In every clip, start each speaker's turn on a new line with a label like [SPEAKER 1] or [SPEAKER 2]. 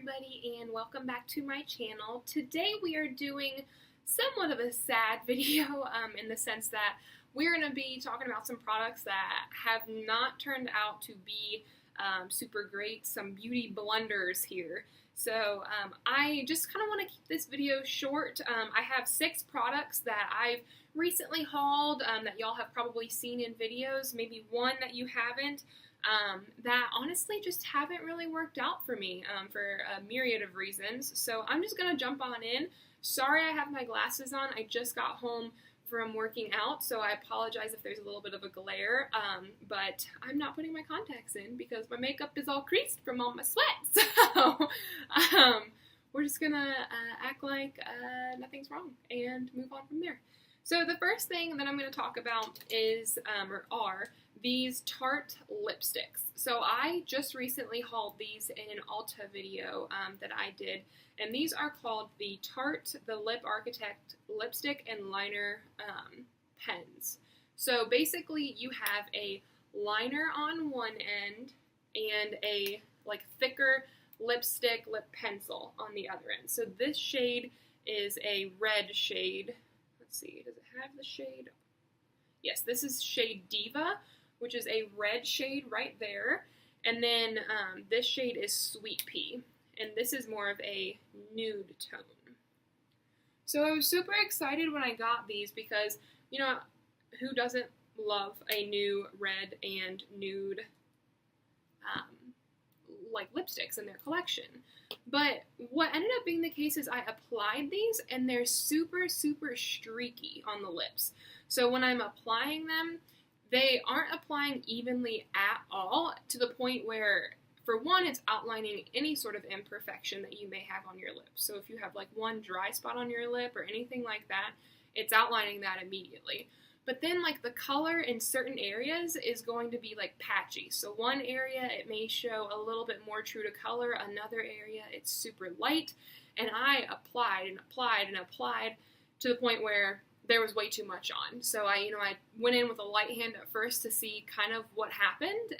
[SPEAKER 1] everybody, and welcome back to my channel. Today we are doing somewhat of a sad video in the sense that we're going to be talking about some products that have not turned out to be super great, some beauty blunders here. So I just kind of want to keep this video short. I have 6 products that I've recently hauled that y'all have probably seen in videos, maybe one that you haven't. That honestly just haven't really worked out for me for a myriad of reasons. So I'm just going to jump on in. Sorry I have my glasses on. I just got home from working out, so I apologize if there's a little bit of a glare, but I'm not putting my contacts in because my makeup is all creased from all my sweat. So we're just going to act like nothing's wrong and move on from there. So the first thing that I'm going to talk about is, are these Tarte lipsticks. So I just recently hauled these in an Ulta video that I did, and these are called the Tarte The Lip Architect Lipstick and Liner pens. So basically you have a liner on one end and a like thicker lipstick lip pencil on the other end. So this shade is a red shade. Let's see, does it have the shade? Yes, this is shade Diva, which is a red shade right there. And then this shade is Sweet Pea, and this is more of a nude tone. So I was super excited when I got these because, you know, who doesn't love a new red and nude like lipsticks in their collection? But what ended up being the case is I applied these and they're super, super streaky on the lips. So when I'm applying them, they aren't applying evenly at all, to the point where, for one, it's outlining any sort of imperfection that you may have on your lips. So if you have like one dry spot on your lip or anything like that, it's outlining that immediately. But then like the color in certain areas is going to be like patchy. So one area it may show a little bit more true to color, another area it's super light, and I applied and applied and applied to the point where there was way too much on. So I went in with a light hand at first to see kind of what happened,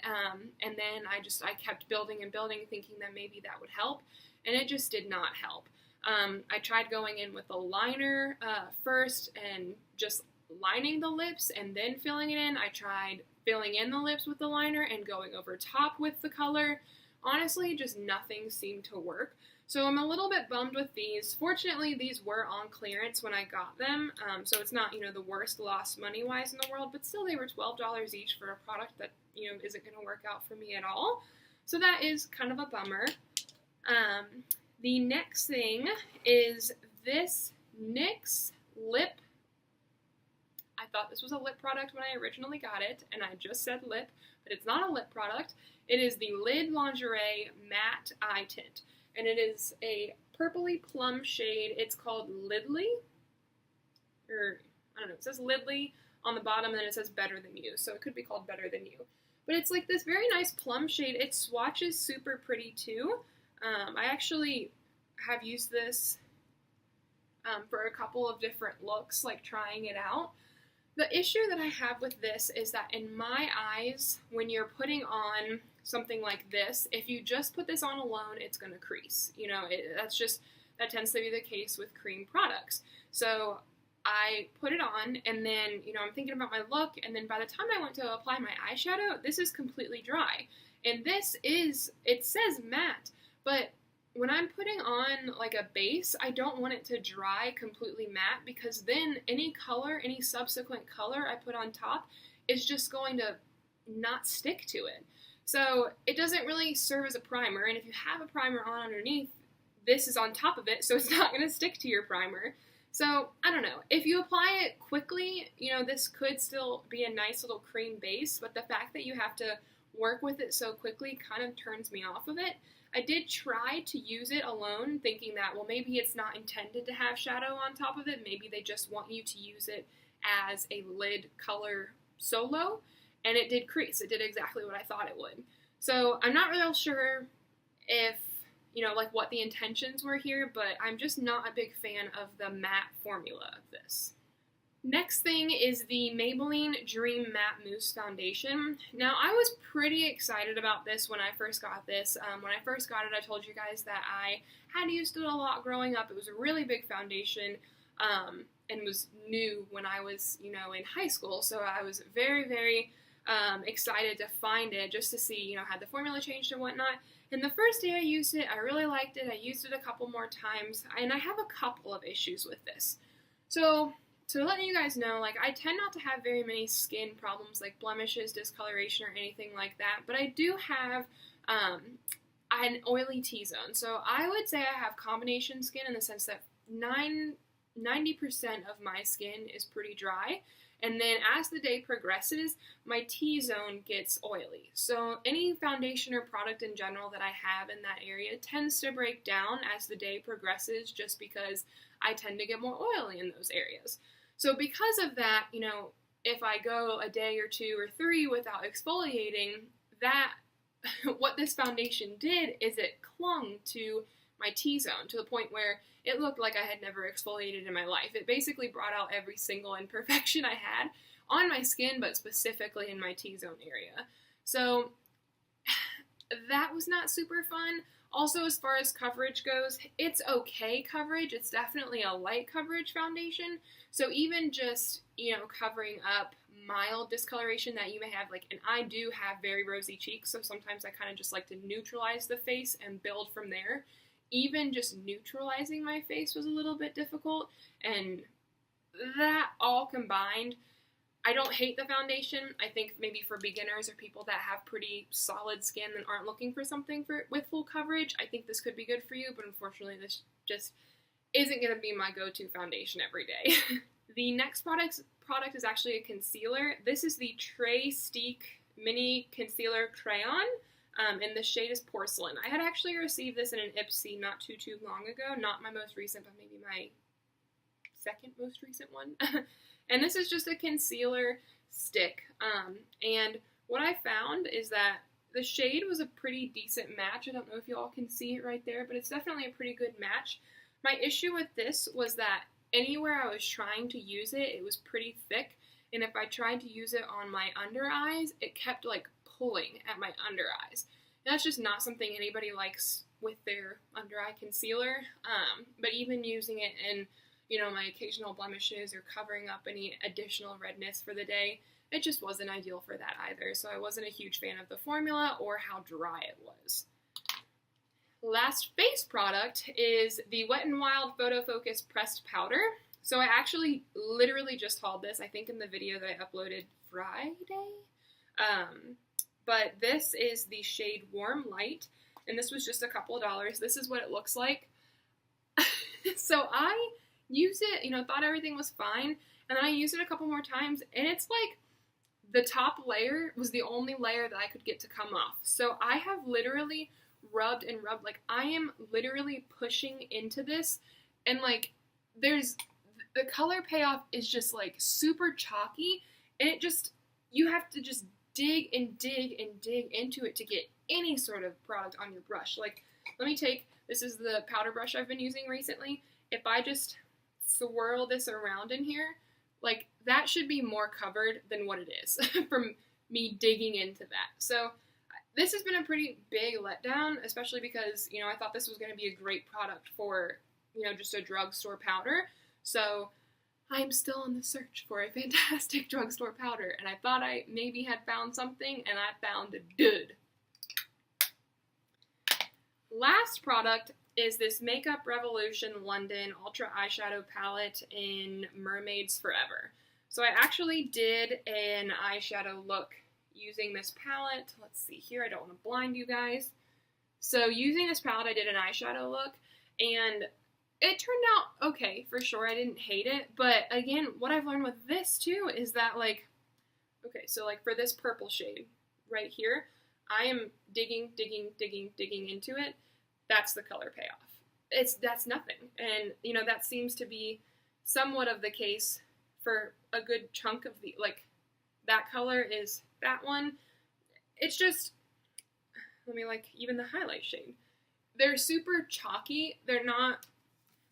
[SPEAKER 1] and then I kept building and building, thinking that maybe that would help, and it just did not help. I tried going in with a liner first and just lining the lips and then filling it in. I tried filling in the lips with the liner and going over top with the color. Honestly, just nothing seemed to work. So I'm a little bit bummed with these. Fortunately, these were on clearance when I got them, so it's not, the worst loss money-wise in the world, but still they were $12 each for a product that, isn't going to work out for me at all. So that is kind of a bummer. The next thing is this NYX lip. I thought this was a lip product when I originally got it, and I just said lip, but it's not a lip product. It is the Lid Lingerie Matte Eye Tint. And it is a purpley plum shade. It's called Lidley, or I don't know, it says Lidley on the bottom, and then it says Better Than You, so it could be called Better Than You. But it's like this very nice plum shade. It swatches super pretty too. I actually have used this for a couple of different looks, like trying it out. The issue that I have with this is that in my eyes, when you're putting on something like this, if you just put this on alone, it's going to crease. That tends to be the case with cream products. So I put it on, and then, I'm thinking about my look, and then by the time I went to apply my eyeshadow, this is completely dry. And it says matte, but when I'm putting on like a base, I don't want it to dry completely matte, because then any subsequent color I put on top is just going to not stick to it. So it doesn't really serve as a primer, and if you have a primer on underneath, this is on top of it, so it's not going to stick to your primer. So, I don't know. If you apply it quickly, this could still be a nice little cream base, but the fact that you have to work with it so quickly kind of turns me off of it. I did try to use it alone, thinking that, well, maybe it's not intended to have shadow on top of it. Maybe they just want you to use it as a lid color solo. And it did crease. It did exactly what I thought it would. So I'm not real sure if, what the intentions were here, but I'm just not a big fan of the matte formula of this. Next thing is the Maybelline Dream Matte Mousse Foundation. Now, I was pretty excited about this when I first got this. When I first got it, I told you guys that I had used it a lot growing up. It was a really big foundation and was new when I was, in high school. So I was very, very excited to find it just to see, had the formula changed and whatnot. And the first day I used it, I really liked it. I used it a couple more times, and I have a couple of issues with this. So, to let you guys know, I tend not to have very many skin problems like blemishes, discoloration, or anything like that, but I do have an oily T-zone. So I would say I have combination skin in the sense that 90% of my skin is pretty dry, and then as the day progresses, my T-zone gets oily. So any foundation or product in general that I have in that area tends to break down as the day progresses just because I tend to get more oily in those areas. So because of that, if I go a day or 2 or 3 without exfoliating, that what this foundation did is it clung to my T-zone to the point where it looked like I had never exfoliated in my life. It basically brought out every single imperfection I had on my skin, but specifically in my T-zone area. So that was not super fun. Also, as far as coverage goes, it's okay coverage. It's definitely a light coverage foundation. So even just, covering up mild discoloration that you may have, and I do have very rosy cheeks, so sometimes I kind of just like to neutralize the face and build from there. Even just neutralizing my face was a little bit difficult, and that all combined, I don't hate the foundation. I think maybe for beginners or people that have pretty solid skin and aren't looking for something with full coverage, I think this could be good for you, but unfortunately this just isn't going to be my go-to foundation every day. The next product is actually a concealer. This is the Tray Steak Mini Concealer Crayon, and the shade is Porcelain. I had actually received this in an Ipsy not too long ago. Not my most recent, but maybe my second most recent one. And this is just a concealer stick. And what I found is that the shade was a pretty decent match. I don't know if you all can see it right there, but it's definitely a pretty good match. My issue with this was that anywhere I was trying to use it, it was pretty thick. And if I tried to use it on my under eyes, it kept pulling at my under eyes. And that's just not something anybody likes with their under eye concealer. But even using it in my occasional blemishes or covering up any additional redness for the day, it just wasn't ideal for that either. So I wasn't a huge fan of the formula or how dry it was. Last face product is the Wet n Wild Photo Focus Pressed Powder. So I actually literally just hauled this, I think in the video that I uploaded Friday. But this is the shade Warm Light, and this was just a couple of dollars. This is what it looks like. So I used it, thought everything was fine, and then I used it a couple more times, and it's the top layer was the only layer that I could get to come off. So I have literally rubbed and rubbed, I am literally pushing into this, and there's, the color payoff is just super chalky, and it just, you have to just dig and dig and dig into it to get any sort of product on your brush. Let me take, this is the powder brush I've been using recently. If I just swirl this around in here, that should be more covered than what it is from me digging into that. So this has been a pretty big letdown, especially because, I thought this was going to be a great product for, just a drugstore powder. So I'm still on the search for a fantastic drugstore powder, and I thought I maybe had found something, and I found a dud. Last product is this Makeup Revolution London Ultra Eyeshadow Palette in Mermaids Forever. So I actually did an eyeshadow look using this palette. Let's see here, I don't want to blind you guys. So using this palette, I did an eyeshadow look, and it turned out okay, for sure. I didn't hate it, but again, what I've learned with this too is that okay, so for this purple shade right here, I am digging into it. That's the color payoff. That's nothing. And, that seems to be somewhat of the case for a good chunk of the, that color is that one. It's just, let me even the highlight shade. They're super chalky. They're not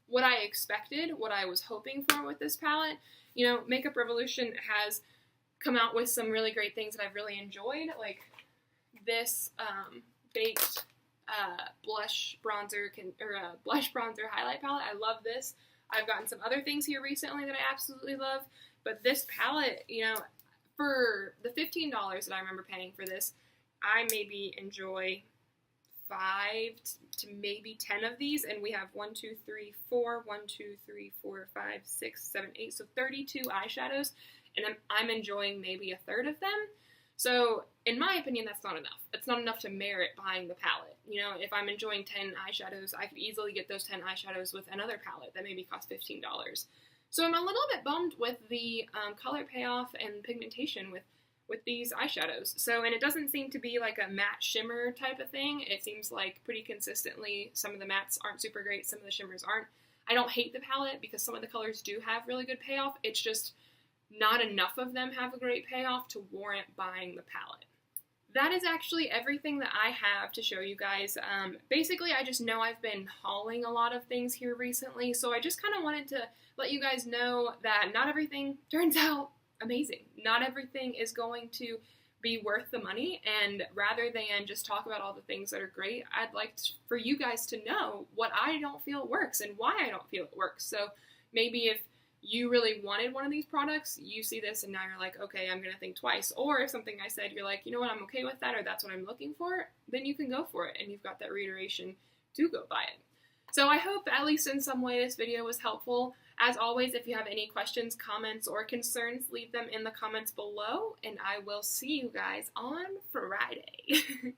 [SPEAKER 1] what I expected, what I was hoping for with this palette. You know, Makeup Revolution has come out with some really great things that I've really enjoyed, like this baked blush bronzer highlight palette. I love this. I've gotten some other things here recently that I absolutely love, but this palette, you know, for the $15 that I remember paying for this, I maybe enjoy 5 to maybe 10 of these, and we have 1, 2, 3, 4, 1, 2, 3, 4, 5, 6, 7, 8, so 32 eyeshadows, and I'm enjoying maybe a third of them. So, in my opinion, that's not enough. It's not enough to merit buying the palette. You know, if I'm enjoying 10 eyeshadows, I could easily get those 10 eyeshadows with another palette that maybe costs $15. So I'm a little bit bummed with the color payoff and pigmentation with these eyeshadows. So, and it doesn't seem to be like a matte shimmer type of thing. It seems like pretty consistently some of the mattes aren't super great, some of the shimmers aren't. I don't hate the palette because some of the colors do have really good payoff. It's just not enough of them have a great payoff to warrant buying the palette. That is actually everything that I have to show you guys. Basically, I just know I've been hauling a lot of things here recently, so I just kind of wanted to let you guys know that not everything turns out amazing. Not everything is going to be worth the money, and rather than just talk about all the things that are great, I'd like for you guys to know what I don't feel works and why I don't feel it works. So maybe if you really wanted one of these products, you see this and now you're like, okay, I'm gonna think twice. Or if something I said, you're like, you know what, I'm okay with that, or that's what I'm looking for, then you can go for it, and you've got that reiteration to go buy it. So I hope at least in some way this video was helpful. As always, if you have any questions, comments, or concerns, leave them in the comments below, and I will see you guys on Friday.